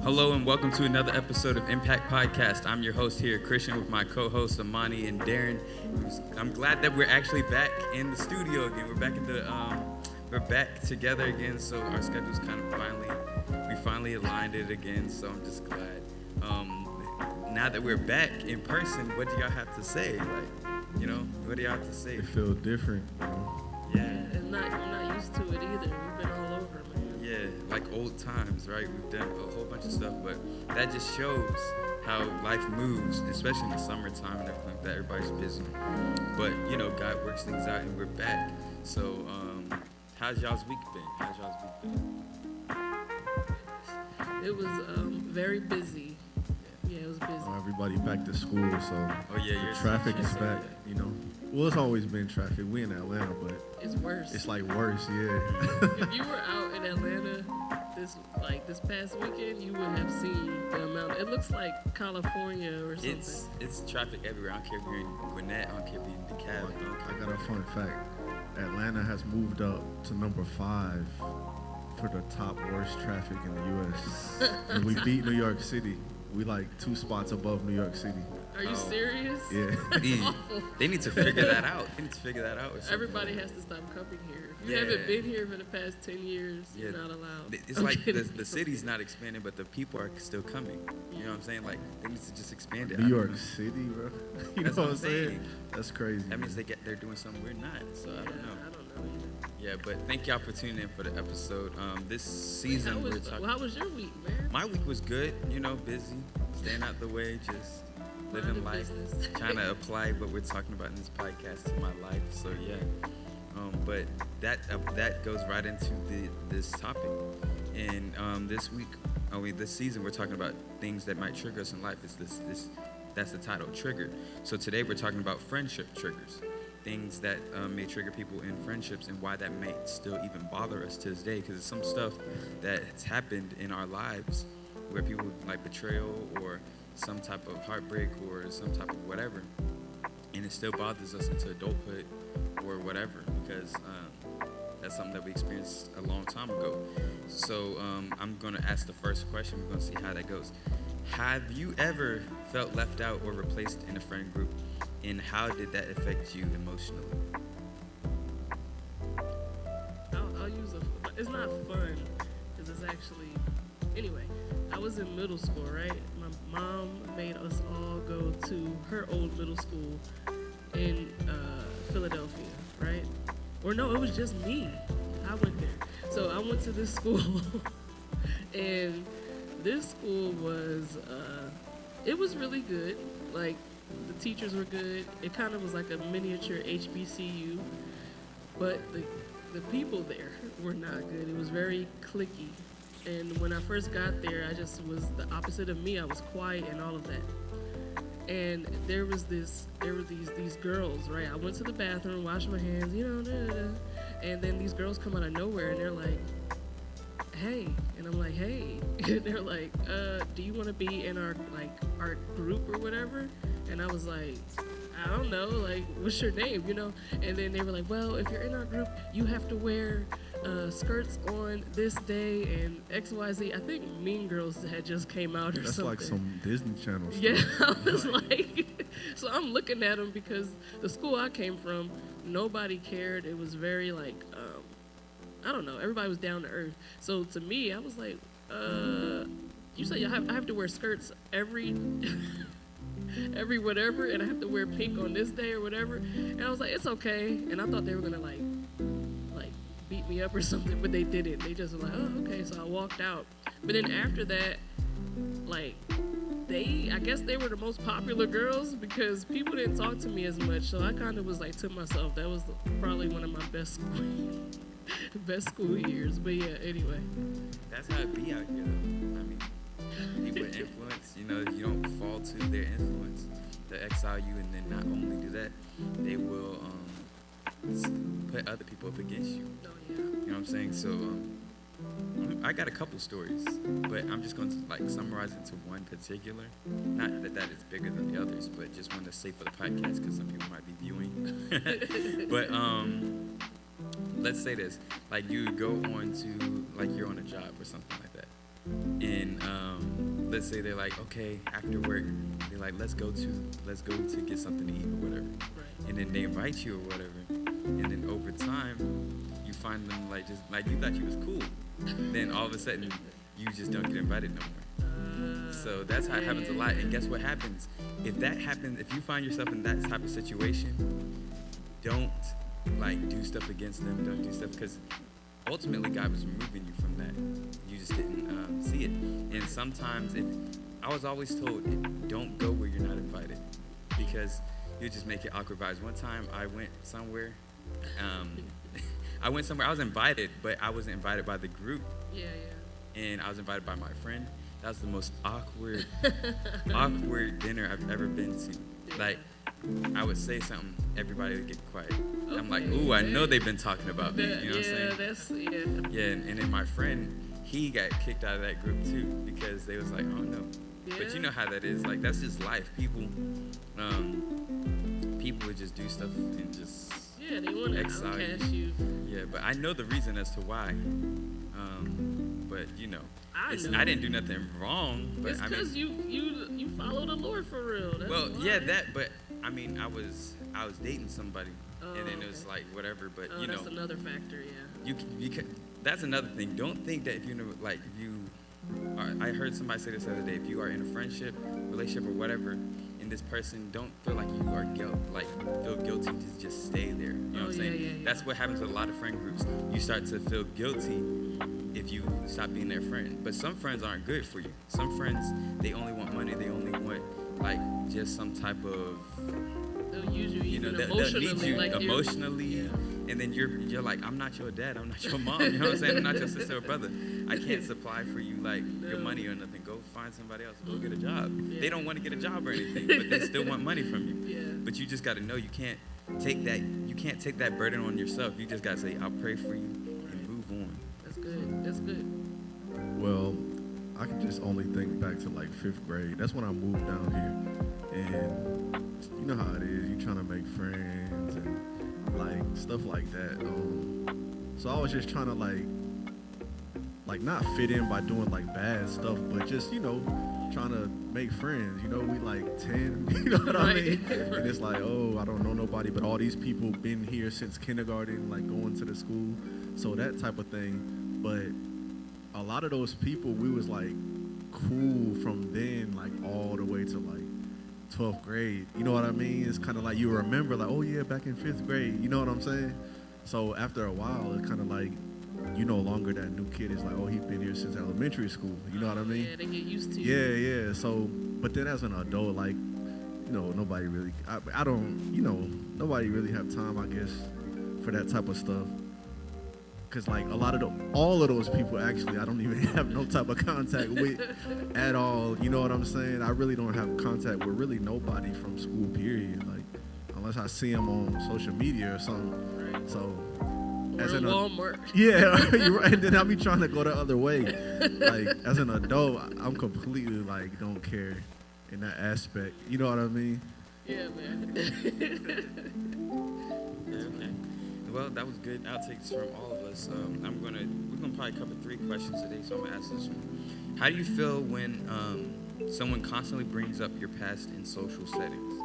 Hello and welcome to another episode of Impact Podcast. I'm your host here, Christian, with my co-hosts Amani and Darren. I'm glad that we're actually back in the studio again. We're back together again. So our schedules kind of finally aligned it again. So I'm just glad. Now that we're back in person, what do y'all have to say? What do y'all have to say? It feels different, Yeah. And I'm not used to it either. We've been all over, man. Yeah, like old times, right? We've done a whole bunch of stuff, but that just shows how life moves, especially in the summertime and everything like that. Everybody's busy. But, God works things out and we're back. So, how's y'all's week been? It was very busy. Yeah, it was busy. everybody back to school, so Oh, yeah, the traffic is back, Well, it's always been traffic. We in Atlanta, but It's worse. it's like worse, yeah. If you were out in Atlanta this past weekend, you would have seen the amount. It looks like California or something. It's traffic everywhere. I don't care if you're in Gwinnett, I don't care if you're in DeKalb. I got a fun fact. Atlanta has moved up to number 5 for the top worst traffic in the U.S. And we beat New York City. We like 2 spots above New York City. Are you serious? Yeah. That's awful. They need to figure that out. Or something. Everybody has to stop coming here. If you Yeah. haven't been here for the past 10 years, you're Yeah. not allowed. It's I'm like kidding. the city's not expanding, but the people are still coming. You know what I'm saying? Like, they need to just expand it. New I don't York know. City, bro. You That's know what what I'm I'm saying? saying. That's crazy. That means man. they're doing something we're not. So I don't know. I don't know either. Yeah, but thank y'all for tuning in for the episode. This season How was your week, man? My week was good. Busy, staying out the way, just living Minding life, business. trying to apply what we're talking about in this podcast to my life. So yeah, but that goes right into this topic. And this season, we're talking about things that might trigger us in life. That's the title, trigger. So today we're talking about friendship triggers, things that may trigger people in friendships and why that may still even bother us to this day. Because it's some stuff that's happened in our lives where people like betrayal or some type of heartbreak or some type of whatever, and it still bothers us into adulthood or whatever, because that's something that we experienced a long time ago. So I'm going to ask the first question. We're going to see how that goes. Have you ever felt left out or replaced in a friend group, and how did that affect you emotionally? I'll use it's not fun, because it's actually, anyway, I was in middle school, right? My mom made us all go to her old middle school in Philadelphia, right? Or no, it was just me. I went there. So I went to this school, and this school was, it was really good. Like, the teachers were good. It kind of was like a miniature HBCU, but the people there were not good. It was very cliquey. And when I first got there, I just was the opposite of me. I was quiet and all of that. And there were these girls, right? I went to the bathroom, washed my hands, and then these girls come out of nowhere and they're like, hey. And I'm like, hey. And they're like, do you want to be in our group or whatever? And I was like, I don't know, like, what's your name, And then they were like, well, if you're in our group, you have to wear skirts on this day and XYZ. I think Mean Girls had just came out or That's something. like some Disney Channel stuff. Yeah, I was like, so I'm looking at them because the school I came from, nobody cared. It was very like, I don't know, everybody was down to earth. So to me, I was like, you say I have to wear skirts every whatever, and I have to wear pink on this day or whatever. And I was like, it's okay. And I thought they were gonna like beat me up or something, but they didn't. They just were like, oh, okay. So I walked out. But then after that, like, I guess they were the most popular girls because people didn't talk to me as much. So I kind of was like to myself, that was probably one of my best school years. But yeah, anyway. That's how it be out here, though. I mean, people with influence, you don't fall to their influence. They exile you, and then not only do that, they will put other people up against you. Oh, yeah. You know what I'm saying? So I got a couple stories, but I'm just going to summarize it to one particular. Not that is bigger than the others, but just one that's safe for the podcast because some people might be viewing. But let's say this: like you go on to you're on a job or something like that, and let's say they're like, okay, after work, they're like, let's go to get something to eat or whatever, Right. and then they invite you or whatever, and then over time, you find them like just like you thought you was cool, then all of a sudden, you just don't get invited no more. So that's how it happens a lot. And guess what happens? If that happens, if you find yourself in that type of situation, don't like do stuff against them. Don't do stuff because ultimately God was removing you from that. You just didn't see it. And sometimes, I was always told, don't go where you're not invited because you just make it awkward vibes. One time I went somewhere. I was invited, but I wasn't invited by the group. Yeah. And I was invited by my friend. That was the most awkward dinner I've ever been to. Like, I would say something, everybody would get quiet. I'm like, ooh, I know they've been talking about me. You know what I'm saying? Yeah, and then my friend, he got kicked out of that group too because they was like, oh no. Yeah. But you know how that is. Like, that's just life. People would just do stuff and just Yeah, they want to exile outcast you. Yeah, but I know the reason as to why. But you know, I I didn't do nothing wrong. But It's I because mean, you follow the Lord for real. That's well, why. yeah, that. But I mean, I was dating somebody, and then it was okay. like whatever. But Oh, you know, that's another factor. Yeah. you can. That's another thing. Don't think that if you know, like if you. I heard somebody say this the other day. If you are in a friendship, relationship, or whatever, and this person don't feel like you are feel guilty to just stay there. You know what I'm saying? Yeah. That's what happens with a lot of friend groups. You start to feel guilty if you stop being their friend. But some friends aren't good for you. Some friends, they only want money. They only want like just some type of, They'll use you you know, even they'll emotionally. need you like you're- emotionally. Yeah. And then you're like, I'm not your dad, I'm not your mom, you know what I'm saying? I'm not your sister or brother. I can't supply for you like your No. money or nothing. Go find somebody else. Go get a job. Yeah. They don't want to get a job or anything, but they still want money from you. Yeah. But you just got to know you can't take that burden on yourself. You just got to say, I'll pray for you and move on. That's good. That's good. Well, I can just only think back to like 5th grade. That's when I moved down here. And you know how it is. You're trying to make friends and like stuff like that. So I was just trying to like not fit in by doing like bad stuff, but just, you know, trying to make friends. You know, we like 10, you know what I mean? And it's like, oh, I don't know nobody, but all these people been here since kindergarten, like going to the school. So that type of thing. But a lot of those people, we was like cool from then, like all the way to like 12th grade. You know what I mean? It's kind of like you remember like, oh yeah, back in 5th grade. You know what I'm saying? So after a while, it's kind of like you no longer that new kid. It's like, oh, he's been here since elementary school. You know what I mean? Yeah, they get used to you. Yeah. So, but then as an adult, like, you know, nobody really, I don't, you know, nobody really have time, I guess, for that type of stuff. Cause like all of those people actually, I don't even have no type of contact with at all. You know what I'm saying? I really don't have contact with really nobody from school, period. Like, unless I see them on social media or something. Right. So, Or as in an Walmart. yeah, you're right. And then I'll be trying to go the other way. Like, as an adult, I'm completely like don't care in that aspect. You know what I mean? Yeah, man. Okay. Well, that was good. I'll take this from all of us. We're gonna probably cover 3 questions today, so I'm gonna ask this one. How do you feel when someone constantly brings up your past in social settings?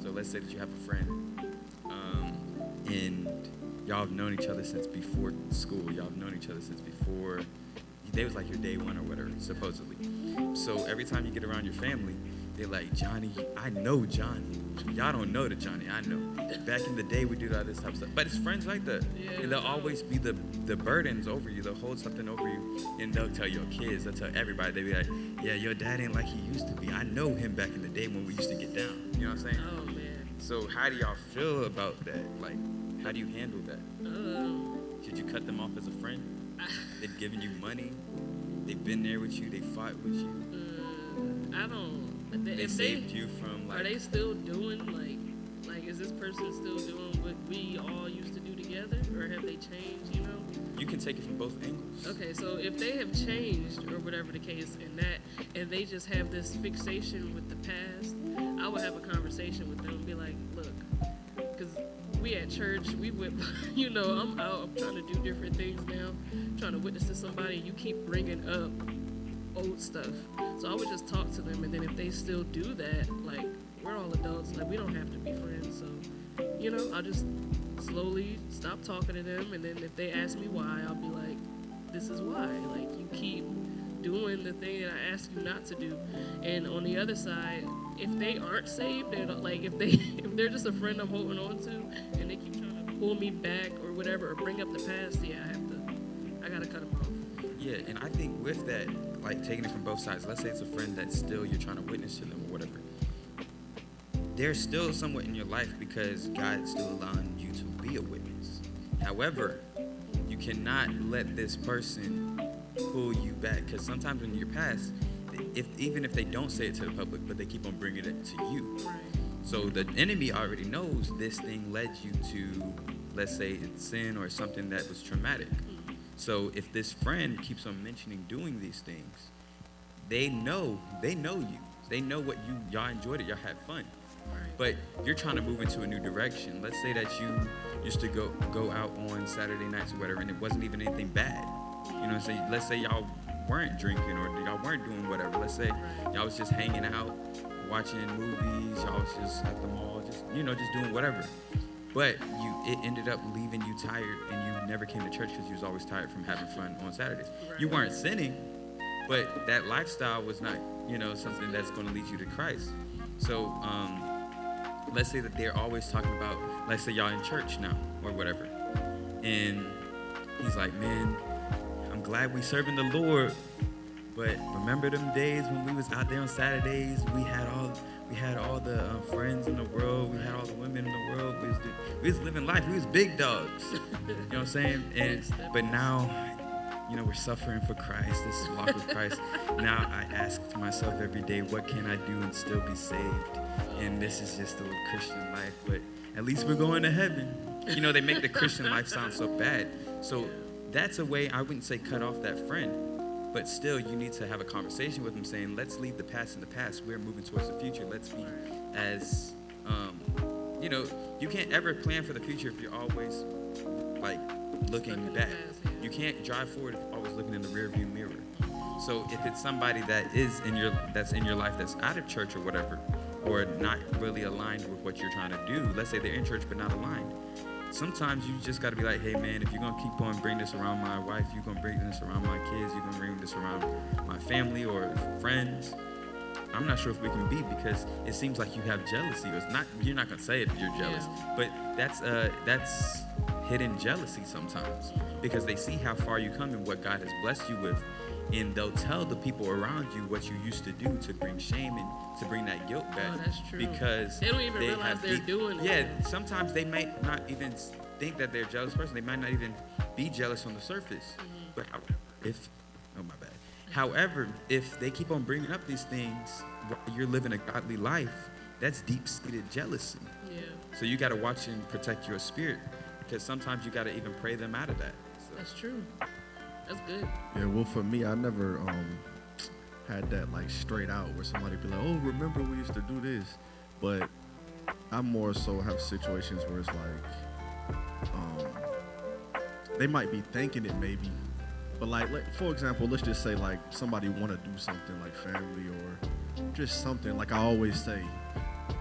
So let's say that you have a friend, and y'all have known each other since before school. Y'all have known each other since before they was like your day one or whatever, supposedly. So every time you get around your family, they're like, Johnny, I know Johnny. Y'all don't know the Johnny, I know. Back in the day, we did all this type of stuff. But it's friends like that. Yeah, And they'll always be the burdens over you. They'll hold something over you. And they'll tell your kids, they'll tell everybody. They'll be like, yeah, your dad ain't like he used to be. I know him back in the day when we used to get down. You know what I'm saying? Oh, man. So how do y'all feel about that? Like, how do you handle that? Should you cut them off as a friend? They've given you money. They've been there with you. They fought with you. I don't. They saved you from like. Are they still doing like? Is this person still doing what we all used to do together, or have they changed? You know. You can take it from both angles. Okay, so if they have changed or whatever the case, and they just have this fixation with the past, I would have a conversation with them and be like, look, because we at church, we would, you know, I'm out, I'm trying to do different things now, trying to witness to somebody, and you keep bringing up old stuff. So I would just talk to them, and then if they still do that, like, we're all adults, like, we don't have to be friends. So, you know, I'll just slowly stop talking to them, and then if they ask me why, I'll be like, this is why. Like, you keep doing the thing that I ask you not to do. And on the other side, if they aren't saved, they're like, if they're just a friend I'm holding on to, and they keep trying to pull me back or whatever, or bring up the past, yeah, I gotta cut them off. Yeah, and I think with that, like taking it from both sides, let's say it's a friend that still you're trying to witness to them or whatever. They're still somewhat in your life because God's still allowing you to be a witness. However, you cannot let this person pull you back, because sometimes when you're past, even if they don't say it to the public, but they keep on bringing it to you. Right. So the enemy already knows this thing led you to, let's say, it's sin or something that was traumatic. So if this friend keeps on mentioning doing these things, they know you. They know what y'all enjoyed it, y'all had fun. Right. But you're trying to move into a new direction. Let's say that you used to go out on Saturday nights or whatever, and it wasn't even anything bad. You know what I'm saying? Let's say y'all weren't drinking or y'all weren't doing whatever. Let's say y'all was just hanging out, watching movies, y'all was just at the mall, just doing whatever. But it ended up leaving you tired, and you never came to church because you was always tired from having fun on Saturdays. Right. You weren't sinning, but that lifestyle was not, something that's going to lead you to Christ. So let's say that they're always talking about, let's say y'all in church now or whatever, and he's like, man, I'm glad we serving the Lord, but remember them days when we was out there on Saturdays? We had all the friends in the world. We had all the women in the world. We was living life. We was big dogs. You know what I'm saying? But now, we're suffering for Christ. This walk with Christ. Now I ask to myself every day, what can I do and still be saved? And this is just a little Christian life, but at least we're going to heaven. They make the Christian life sound so bad. So that's a way, I wouldn't say cut off that friend, but still you need to have a conversation with them saying, let's leave the past in the past. We're moving towards the future. Let's be as, you can't ever plan for the future if you're always like looking back. You can't drive forward if you're always looking in the rearview mirror. So if it's somebody that's in your life that's out of church or whatever, or not really aligned with what you're trying to do, let's say they're in church but not aligned, sometimes you just got to be like, hey man, if you're going to keep on bringing this around my wife, you're going to bring this around my kids, you're going to bring this around my family or friends, I'm not sure if we can be, because it seems like you have jealousy. Or it's not, you're not going to say it if you're jealous, but that's hidden jealousy sometimes, because they see how far you come and what God has blessed you with, and they'll tell the people around you what you used to do to bring shame and to bring that guilt back. Oh, that's true. Because they don't even realize they're doing it. Yeah, sometimes they might not even think that they're a jealous person. They might not even be jealous on the surface. But however, if they keep on bringing up these things while you're living a godly life, that's deep-seated jealousy. Yeah. So you got to watch and protect your spirit, because sometimes you got to even pray them out of that. So. That's true. That's good. Yeah, well, for me, I never had that like straight out where somebody be like, oh, remember we used to do this. But I more so have situations where it's like they might be thinking it maybe, but like for example, let's just say like somebody want to do something like family or just something, like I always say,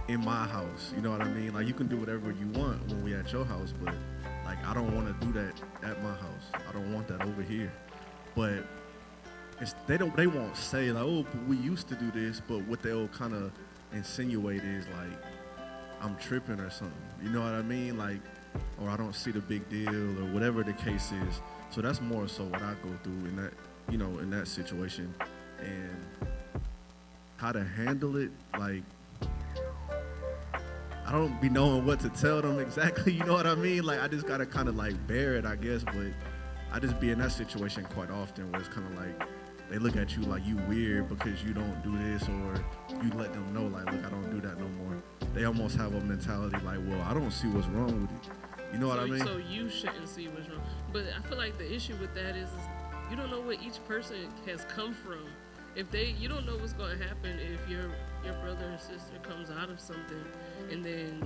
in my house, you know what I mean? Like you can do whatever you want when we at your house, but like I don't want to do that at my house. I don't want that over here. But they won't say like, oh, but we used to do this, but what they'll kind of insinuate is like I'm tripping or something. You know what I mean? Like, or I don't see the big deal or whatever the case is. So that's more so what I go through in that, in that situation, and how to handle it. Like, I don't be knowing what to tell them exactly, you know what I mean? Like, I just gotta kind of like bear it, I guess, but I just be in that situation quite often where it's kind of like, they look at you like you weird because you don't do this, or you let them know like, look, I don't do that no more. They almost have a mentality like, well, I don't see what's wrong with it. You know what I mean? So you shouldn't see what's wrong. But I feel like the issue with that is you don't know what each person has come from. You don't know what's going to happen if your brother or sister comes out of something, and then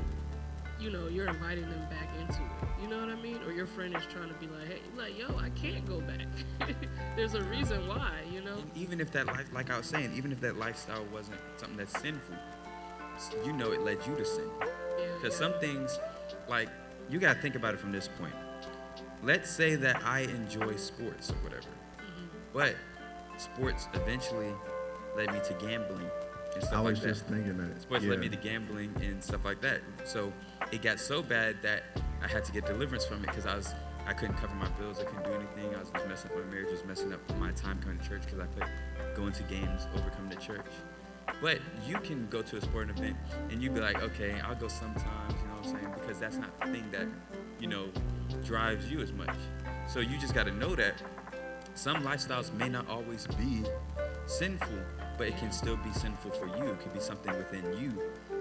you're inviting them back into it. You know what I mean? Or your friend is trying to be like, hey, like, yo, I can't go back. There's a reason why, And even if that life, like I was saying, even if that lifestyle wasn't something that's sinful, it led you to sin. Yeah. Because some things, like, you got to think about it from this point. Let's say that I enjoy sports or whatever, but sports eventually led me to gambling and stuff I like was that. just thinking that. Sports yeah. led me to gambling and stuff like that. So it got so bad that I had to get deliverance from it because I couldn't cover my bills. I couldn't do anything. I was just messing up my marriage, just messing up my time coming to church because I put going to games over coming to church. But you can go to a sporting event and you be like, okay, I'll go sometimes, you know what I'm saying? Because that's not the thing that, drives you as much. So you just got to know that some lifestyles may not always be sinful, but it can still be sinful for you. It could be something within you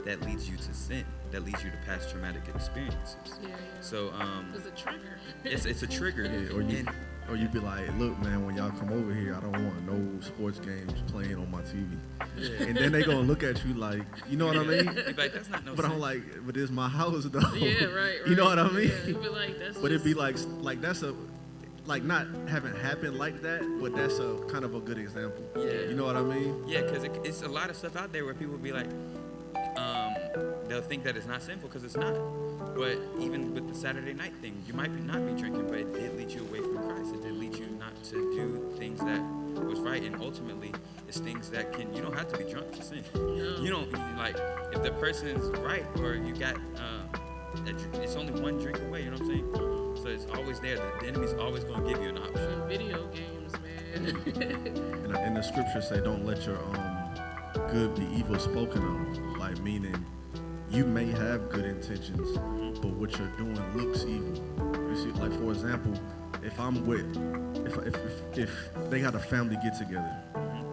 that leads you to sin, that leads you to past traumatic experiences. Yeah. So It's a trigger. it's a trigger. Yeah, or you be like, look, man, when y'all come over here, I don't want no sports games playing on my TV. Yeah. And then they gonna look at you like, you know what I mean? Be like, that's not no But sin. I'm like, but it's my house though. Yeah, right. You know what I mean? Yeah, you be like, that's But it'd be just- like that's not haven't happened like that, but that's a kind of a good example. Yeah. You know what I mean? Yeah, because it's a lot of stuff out there where people be like, they'll think that it's not sinful because it's not. But even with the Saturday night thing, you might not be drinking, but it did lead you away from Christ. It did lead you not to do things that was right. And ultimately, it's things that you don't have to be drunk to sin. No. You don't, like, if the person's right or you got, it's only one drink away, you know what I'm saying? So it's always there. The enemy's always going to give you an option. And video games, man. And the scriptures say, don't let your good be evil spoken of. Like, meaning you may have good intentions, but what you're doing looks evil. You see, like, for example, if I'm with, if they got a family get together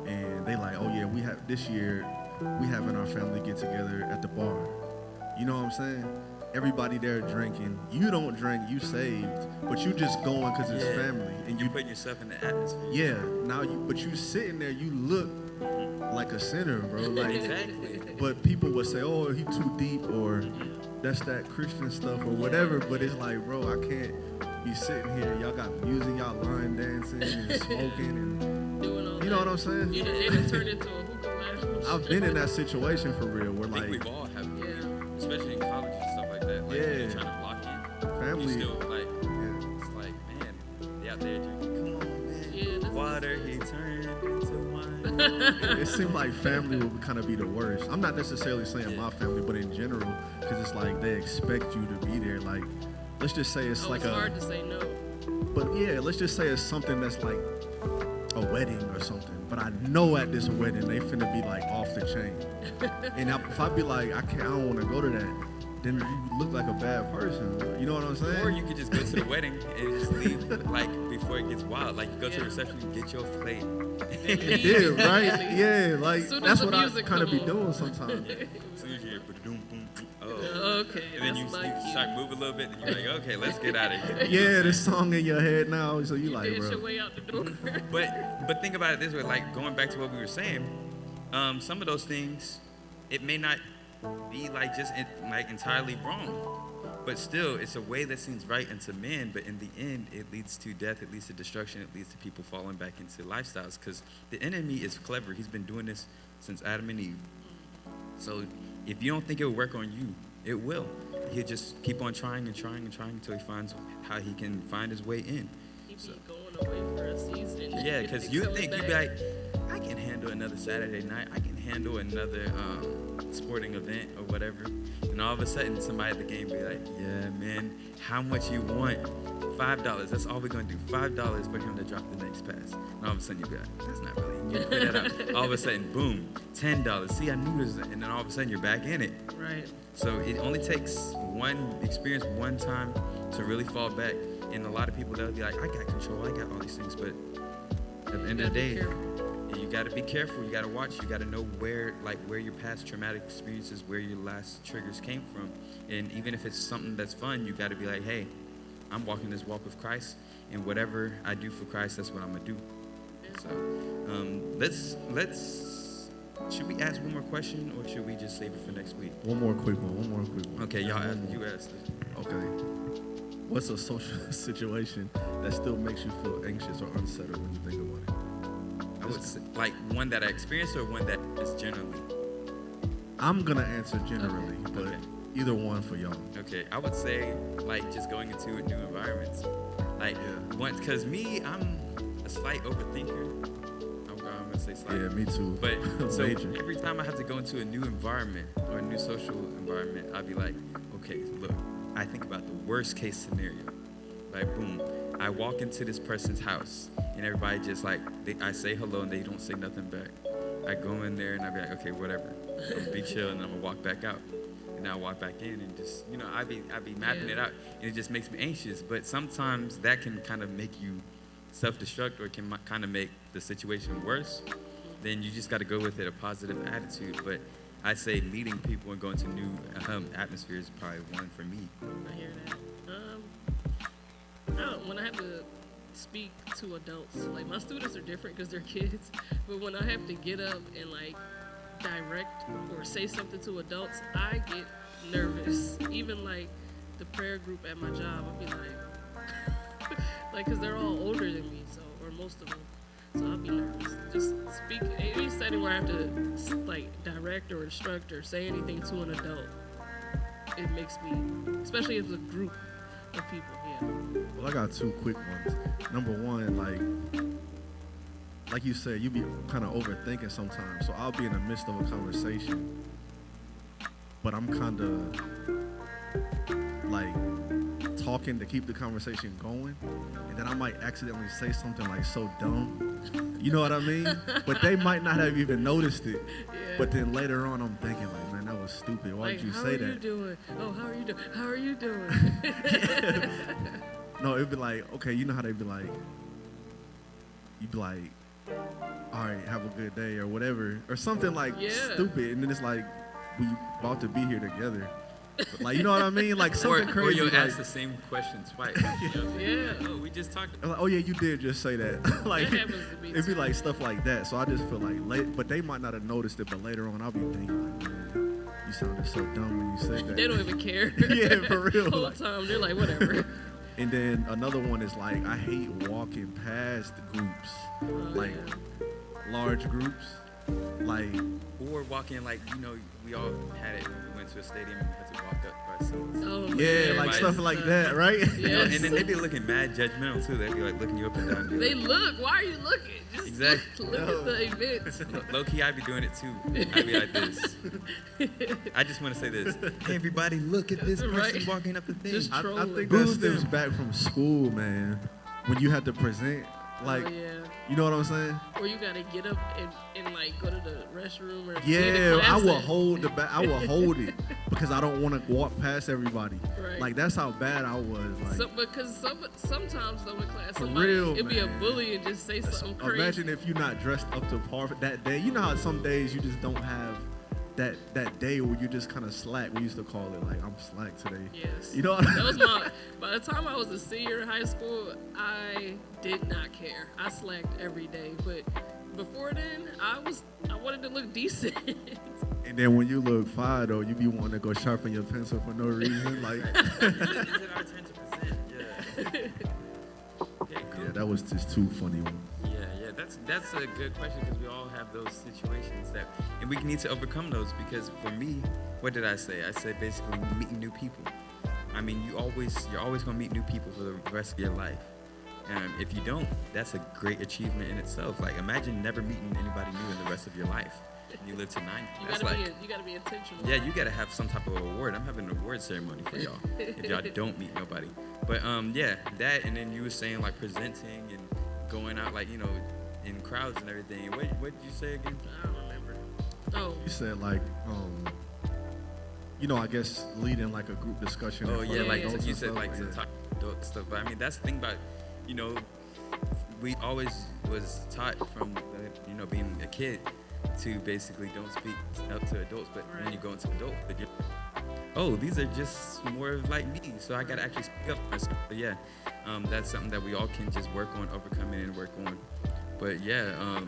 and they like, oh yeah, this year we having our family get together at the bar. You know what I'm saying? Everybody there drinking. You don't drink, you saved, but you just going because it's family. And You put yourself in the atmosphere. yeah, but you sitting there, you look like a sinner, bro. Like, Exactly. but people would say, oh, he too deep, or that's that Christian stuff, or whatever. But it's like, bro, I can't be sitting here. Y'all got music, y'all line dancing and smoking, and Doing all you know what I'm saying? They done turned into a hookah lounge. I've been in that situation for real, where I think like we've all have, Yeah. especially in college and stuff like that. Like, Yeah. when you're trying to block in. family. You still, like, Yeah. it's like, man, they out there drinking. Come on, man. Yeah, that's- Water, he turned into wine. It seemed like family would kind of be the worst. I'm not necessarily saying Yeah. my family, but in general, because it's like they expect you to be there. Like, let's just say it's Oh, like it's hard to say no. but yeah, let's just say it's something that's like a wedding or something. But I know at this wedding they finna be like off the chain. And if I be like, I don't want to go to that, then you look like a bad person. You know what I'm saying? Or you could just go to the wedding and just leave, like, before it gets wild. Like, go to the Yeah. reception and get your plate. Yeah, right? Yeah, like Soon that's as the what I music kind of come be on. doing sometimes. As soon as you hear, boom, boom, boom, oh. Okay, And then you that's my cue. start moving a little bit, and you're like, okay, let's get out of here. Yeah, this song in your head now, so you like, Dance bro. your way out the door. But think about it this way, like, going back to what we were saying, some of those things, it may not be like just like entirely wrong, but still it's a way that seems right unto men, but in the end it leads to death, it leads to destruction, it leads to people falling back into lifestyles, because the enemy is clever. He's been doing this since Adam and Eve. So if you don't think it will work on you, it will. He'll just keep on trying and trying and trying until he finds how he can find his way in. He be going away for a season. Yeah, because and you coming think, you'd back. be like, I can handle another Saturday night. I can handle another sporting event or whatever. And all of a sudden, somebody at the game be like, yeah, man, how much you want? $5. That's all we're going to do. $5 for him to drop the next pass. And all of a sudden, you be like, that's not really. And you put that out. All of a sudden, boom, $10. See, I knew this. And then all of a sudden, you're back in it. Right. So it only takes one experience, one time to really fall back. And a lot of people, they'll be like, I got control, I got all these things. But at the end of the day, you got to be careful. You got to watch. You got to know where your past traumatic experiences, where your last triggers came from. And even if it's something that's fun, you got to be like, hey, I'm walking this walk with Christ, and whatever I do for Christ, that's what I'm gonna do. So let's should we ask one more question or should we just save it for next week? One more quick one. Okay, y'all ask, you asked. Okay. What's a social situation that still makes you feel anxious or unsettled when you think about it? I would say, like one that I experienced or one that is generally. I'm gonna answer generally, but Okay. either one for y'all. Okay, I would say like just going into a new environment. Like Yeah. once, cause me, I'm a slight overthinker. I'm gonna say slight. Yeah, me too. But so Major. every time I have to go into a new environment or a new social environment, I'll be like, okay, look, I think about the worst case scenario. Like, boom, I walk into this person's house and everybody just like, I say hello and they don't say nothing back. I go in there and I be like, okay, whatever. I'll be chill and I'm gonna walk back out. And I walk back in and just, I be mapping it out and it just makes me anxious. But sometimes that can kind of make you self-destruct or can kind of make the situation worse. Then you just got to go with it, a positive attitude. But I say meeting people and going to new atmospheres is probably one for me. I hear that. When I have to speak to adults, like my students are different because they're kids, but when I have to get up and like direct or say something to adults, I get nervous. Even like the prayer group at my job, I'll be like, like, cause they're all older than me, so, or most of them. So I'll be nervous. Just speak any setting where I have to like direct or instruct or say anything to an adult. It makes me, especially if it's a group of people. Yeah. Well, I got two quick ones. Number one, like you said, you be kind of overthinking sometimes. So I'll be in the midst of a conversation, but I'm kind of like talking to keep the conversation going, and then I might accidentally say something like so dumb. You know what I mean? But they might not have even noticed it. Yeah. But then later on, I'm thinking like, man, that was stupid. Why Like, did you how say are that? you doing? Oh, how are you doing? How are you doing? No, it'd be like, okay, you know how they be like, you'd be like, all right, have a good day or whatever, or something like Yeah. stupid, and then it's like, we about to be here together. Like, you know what I mean? Like something Or crazy. you'll like, ask the same question twice. Yeah. Oh, we just talked. I'm like, oh yeah, you did just say that. Like, That happens to me it'd be too. like stuff like that. So I just feel like late, but they might not have noticed it. But later on, I'll be thinking like, man, you sounded so dumb when you said that. They don't even care. Yeah, for real. The whole Like- time they're like, whatever. And then another one is like, I hate walking past groups, like large groups, like Or walking like, we all had it when we went to a stadium and had to walk up our seats. Oh, man. yeah, like Everybody- stuff like that, right? Yes. And then they be looking mad judgmental too. They'd be like looking you up and down. Be They like, look. Why are you looking? Just Exactly. look at the event. Low key, I'd be doing it too. I'd be like this. I just want to say this. Hey, everybody, look at this person Right. walking up the thing. Just I trolling. think Boo that stems them. back from school, man. When you had to present, like, Oh, yeah. you know what I'm saying? Or you gotta get up and like go to the restroom or be in the Yeah, I class will and- hold the back. I will hold it because I don't want to walk past everybody. Right. Like that's how bad I was. Like, Because sometimes though in class, For somebody real, it'd be a man. bully and just say something crazy. imagine if you're not dressed up to par for that day. You know how some days you just don't have that day where you just kind of slack. We used to call it like I'm slack today. Yes. You know what I That was my. By the time I was a senior in high school, I did not care. I slacked every day, but before then, I wanted to look decent. And then when you look fine though, you be wanting to go sharpen your pencil for no reason. Like, Is it our turn to present? Yeah. Okay, cool. yeah, that was just too funny. Yeah, that's a good question because we all have those situations and we need to overcome those because for me, what did I say? I said basically meeting new people. I mean, you're always gonna meet new people for the rest of your life. If you don't, that's a great achievement in itself. Like imagine never meeting anybody new in the rest of your life. And you live to 90. That's like, You gotta be intentional. yeah, you gotta have some type of award. I'm having an award ceremony for y'all if y'all don't meet nobody. But yeah, that and then you were saying like presenting and going out like in crowds and everything. What did you say again? I don't remember. Oh, You said like, I guess leading like a group discussion. Oh in front yeah, of like adults you and said stuff. like to Yeah. talk adult stuff. But I mean that's the thing about we always was taught from being a kid to basically don't speak up to adults. But when you go into adulthood, oh, these are just more like me, so I gotta actually speak up for myself. But yeah, that's something that we all can just work on overcoming and work on. But yeah,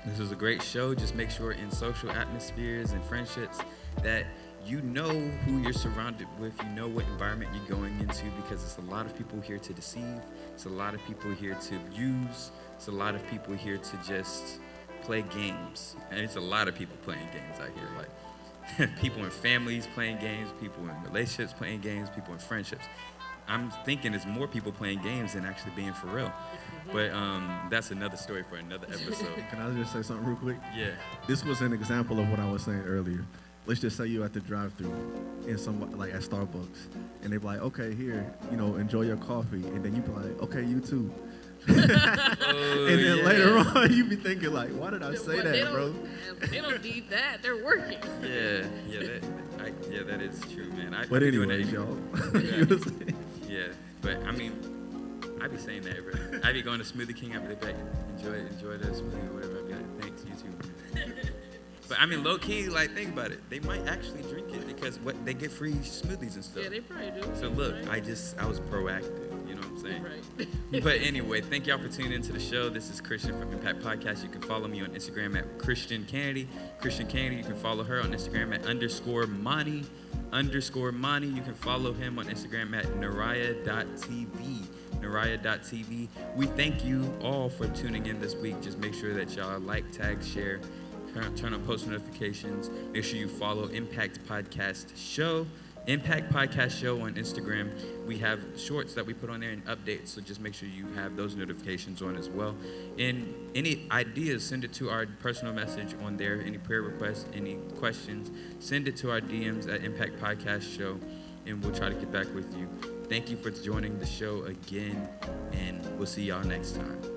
This was a great show. Just make sure in social atmospheres and friendships that you know who you're surrounded with, you know what environment you're going into, because it's a lot of people here to deceive. It's a lot of people here to use. It's a lot of people here to just play games. And it's a lot of people playing games out here. Like people in families playing games, people in relationships playing games, people in friendships. I'm thinking it's more people playing games than actually being for real. But that's another story for another episode. Can I just say something real quick? Yeah. This was an example of what I was saying earlier. Let's just say you at the drive-thru in like at Starbucks, and they be like, okay, here, enjoy your coffee, and then you be like, okay, you too. And then later on, you be thinking like, why did I say that, bro? They don't need that. They're working. Yeah, that is true, man. But anyways, y'all. Yeah, but I mean, I be saying that, bro. I be going to Smoothie King. I be like, enjoy the smoothie or whatever. I be like, thanks, you too. But I mean, low key, like, think about it. They might actually drink it because they get free smoothies and stuff. Yeah, they probably do. So look, right? I was proactive. You know what I'm saying? Right. But anyway, thank y'all for tuning into the show. This is Christian from Impact Podcast. You can follow me on Instagram at Christian Kennedy. Christian Kennedy. You can follow her on Instagram at _Monty. You can follow him on Instagram at Naraya.tv. Naraya.tv. We thank you all for tuning in this week. Just make sure that y'all like, tag, share, turn on post notifications. Make sure you follow Impact Podcast Show on Instagram. We have shorts that we put on there and updates, so just make sure you have those notifications on as well. And any ideas, send it to our personal message on there. Any prayer requests, any questions, send it to our DMs at Impact Podcast Show, and we'll try to get back with you. Thank you for joining the show again, and we'll see y'all next time.